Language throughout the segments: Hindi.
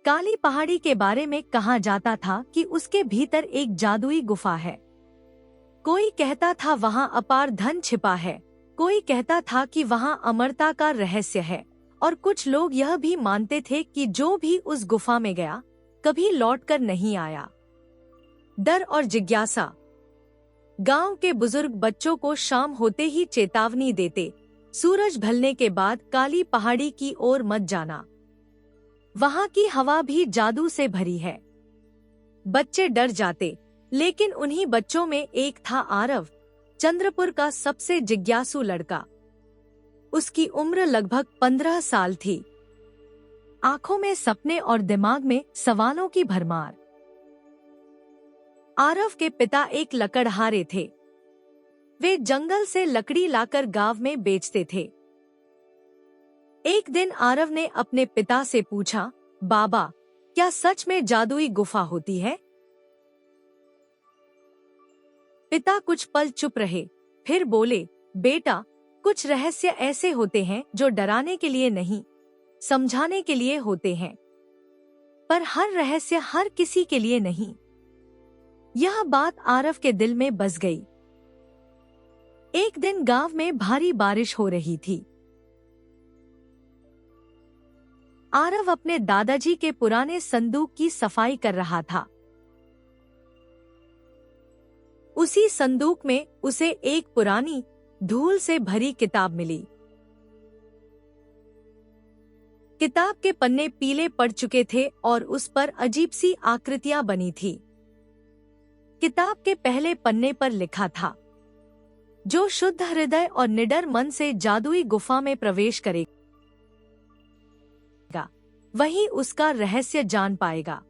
काली पहाड़ी के बारे में कहा जाता था कि उसके भीतर एक जादुई गुफा है। कोई कहता था वहाँ अपार धन छिपा है, कोई कहता था कि वहाँ अमरता का रहस्य है, और कुछ लोग यह भी मानते थे कि जो भी उस गुफा में गया कभी लौटकर नहीं आया। डर और जिज्ञासा। गांव के बुजुर्ग बच्चों को शाम होते ही चेतावनी देते, सूरज ढलने के बाद काली पहाड़ी की ओर मत जाना, वहां की हवा भी जादू से भरी है। बच्चे डर जाते, लेकिन उन्हीं बच्चों में एक था आरव, चंद्रपुर का सबसे जिज्ञासु लड़का। उसकी उम्र लगभग 15 साल थी। आंखों में सपने और दिमाग में सवालों की भरमार। आरव के पिता एक लकड़हारे थे। वे जंगल से लकड़ी लाकर गांव में बेचते थे। एक दिन आरव ने अपने पिता से पूछा, बाबा, क्या सच में जादुई गुफा होती है? पिता कुछ पल चुप रहे, फिर बोले, बेटा, कुछ रहस्य ऐसे होते हैं जो डराने के लिए नहीं, समझाने के लिए होते हैं। पर हर रहस्य हर किसी के लिए नहीं। यह बात आरव के दिल में बस गई। एक दिन गांव में भारी बारिश हो रही थी। आरव अपने दादाजी के पुराने संदूक की सफाई कर रहा था। उसी संदूक में उसे एक पुरानी, धूल से भरी किताब मिली। किताब के पन्ने पीले पड़ चुके थे और उस पर अजीब सी आकृतियां बनी थी। किताब के पहले पन्ने पर लिखा था, जो शुद्ध हृदय और निडर मन से जादुई गुफा में प्रवेश करेगा, वही उसका रहस्य जान पाएगा।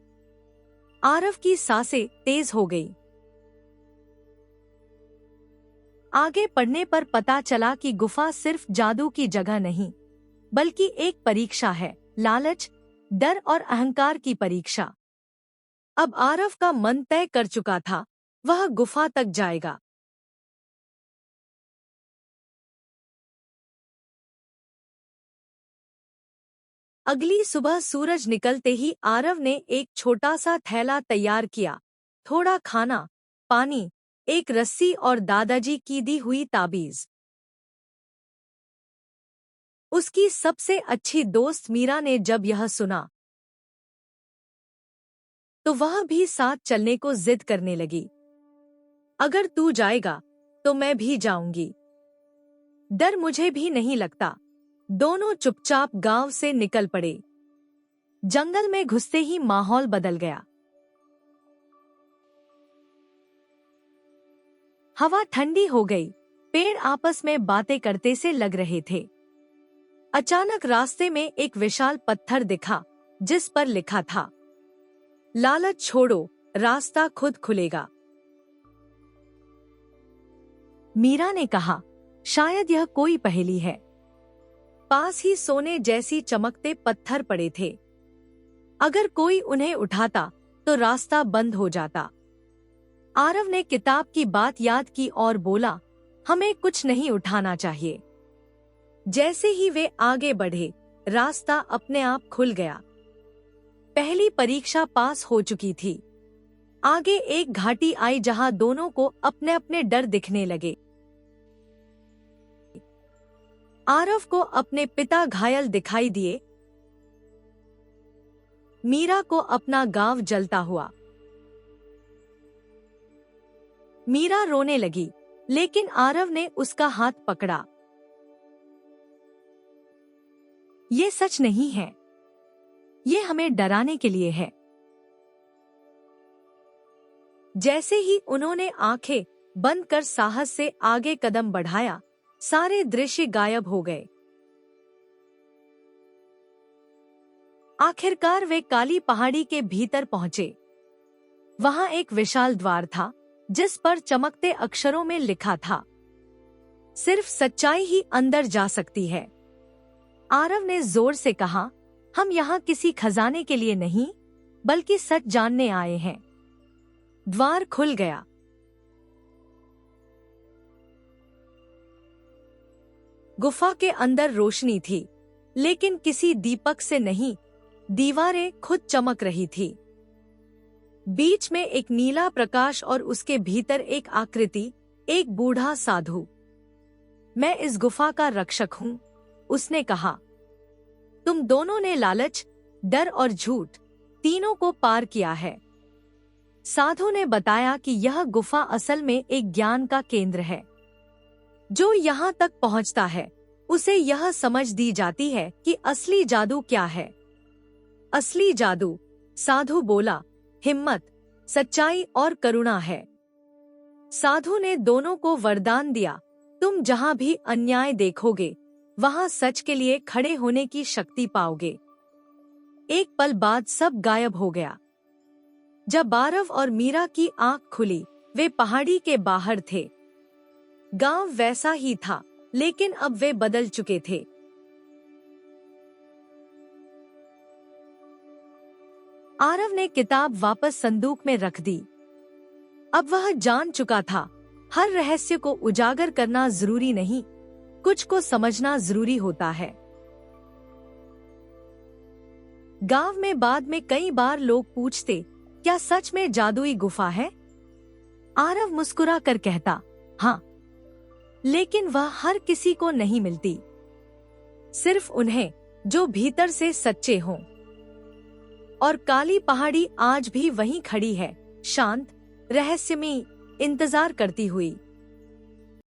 आरव की सांसें तेज हो गई। आगे पढ़ने पर पता चला कि गुफा सिर्फ जादू की जगह नहीं, बल्कि एक परीक्षा है, लालच, डर और अहंकार की परीक्षा। अब आरव का मन तय कर चुका था, वह गुफा तक जाएगा। अगली सुबह सूरज निकलते ही आरव ने एक छोटा सा थैला तैयार किया, थोड़ा खाना, पानी, एक रस्सी और दादाजी की दी हुई ताबीज। उसकी सबसे अच्छी दोस्त मीरा ने जब यह सुना, तो वह भी साथ चलने को जिद करने लगी। अगर तू जाएगा तो मैं भी जाऊंगी। डर मुझे भी नहीं लगता। दोनों चुपचाप गांव से निकल पड़े। जंगल में घुसते ही माहौल बदल गया। हवा ठंडी हो गई, पेड़ आपस में बातें करते से लग रहे थे। अचानक रास्ते में एक विशाल पत्थर दिखा, जिस पर लिखा था, लालच छोड़ो, रास्ता खुद खुलेगा। मीरा ने कहा, शायद यह कोई पहेली है। पास ही सोने जैसी चमकते पत्थर पड़े थे। अगर कोई उन्हें उठाता तो रास्ता बंद हो जाता। आरव ने किताब की बात याद की और बोला, हमें कुछ नहीं उठाना चाहिए। जैसे ही वे आगे बढ़े, रास्ता अपने आप खुल गया। पहली परीक्षा पास हो चुकी थी। आगे एक घाटी आई जहां दोनों को अपने अपने डर दिखने लगे। आरव को अपने पिता घायल दिखाई दिए, मीरा को अपना गांव जलता हुआ। मीरा रोने लगी, लेकिन आरव ने उसका हाथ पकड़ा। ये सच नहीं है, ये हमें डराने के लिए है। जैसे ही उन्होंने आंखें बंद कर साहस से आगे कदम बढ़ाया, सारे दृश्य गायब हो गए। आखिरकार वे काली पहाड़ी के भीतर पहुंचे। वहां एक विशाल द्वार था, जिस पर चमकते अक्षरों में लिखा था, सिर्फ सच्चाई ही अंदर जा सकती है। आरव ने जोर से कहा, हम यहाँ किसी खजाने के लिए नहीं, बल्कि सच जानने आए हैं। द्वार खुल गया। गुफा के अंदर रोशनी थी, लेकिन किसी दीपक से नहीं, दीवारें खुद चमक रही थी। बीच में एक नीला प्रकाश और उसके भीतर एक आकृति, एक बूढ़ा साधु। मैं इस गुफा का रक्षक हूँ, उसने कहा। तुम दोनों ने लालच, डर और झूठ तीनों को पार किया है। साधु ने बताया कि यह गुफा असल में एक ज्ञान का केंद्र है। जो यहाँ तक पहुँचता है उसे यह समझ दी जाती है कि असली जादू क्या है। असली जादू, साधु बोला, हिम्मत, सच्चाई और करुणा है। साधु ने दोनों को वरदान दिया, तुम जहाँ भी अन्याय देखोगे वहाँ सच के लिए खड़े होने की शक्ति पाओगे। एक पल बाद सब गायब हो गया। जब आरव और मीरा की आंख खुली, वे पहाड़ी के बाहर थे। गांव वैसा ही था, लेकिन अब वे बदल चुके थे। आरव ने किताब वापस संदूक में रख दी। अब वह जान चुका था, हर रहस्य को उजागर करना जरूरी नहीं, कुछ को समझना जरूरी होता है। गांव में बाद में कई बार लोग पूछते, क्या सच में जादुई गुफा है? आरव मुस्कुरा कर कहता, हाँ, लेकिन वह हर किसी को नहीं मिलती, सिर्फ उन्हें जो भीतर से सच्चे हों। और काली पहाड़ी आज भी वहीं खड़ी है, शांत, रहस्यमयी, इंतजार करती हुई।